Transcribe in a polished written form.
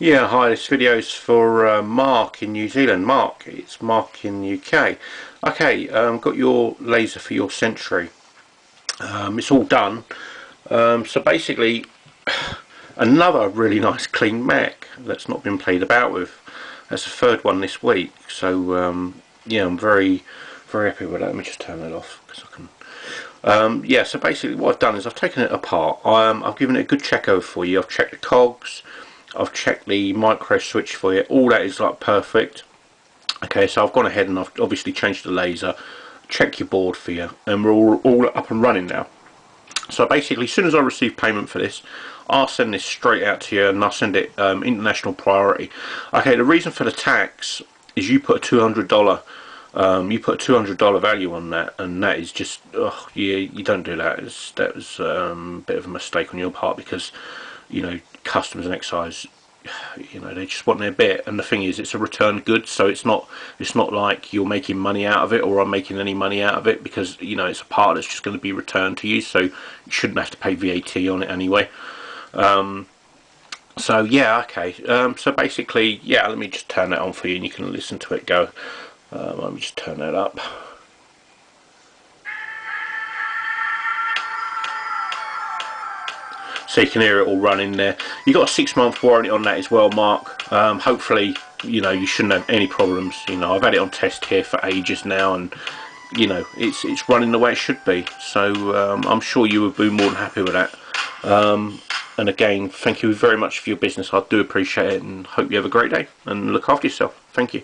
Yeah, hi, this video is for Mark in New Zealand. Mark, it's Mark in the UK. Okay, got your laser for your Sentry. It's all done. So basically, another really nice clean mech that's not been played about with. That's the third one this week. So yeah, I'm very happy with that. Let me just turn that off because I can. Yeah, so basically what I've done is I've taken it apart. I've given it a good check over for you. I've checked the cogs. I've checked the micro switch for you. All that is like perfect. Okay, so I've gone ahead and I've obviously changed the laser, check your board for you, and we're all up and running now. So basically, as soon as I receive payment for this, I'll send this straight out to you, and I'll send it international priority. Okay, the reason for the tax is you put a $200 $200 value on that, and that is just, oh yeah, you don't do that. That was a bit of a mistake on your part, because you know, customs and excise, you know, they just want their bit. And the thing is, it's a returned good, so it's not like you're making money out of it, or I'm making any money out of it, because you know, it's a part that's just going to be returned to you, so you shouldn't have to pay VAT on it anyway. So yeah, okay, so basically, yeah, let me just turn that on for you and you can listen to it go. Let me just turn that up. So you can hear it all running there. You've got a 6-month warranty on that as well, Mark. Hopefully, you know, you shouldn't have any problems. You know, I've had it on test here for ages now, and you know, it's running the way it should be. So I'm sure you would be more than happy with that. And again, thank you very much for your business. I do appreciate it, and hope you have a great day and look after yourself. Thank you.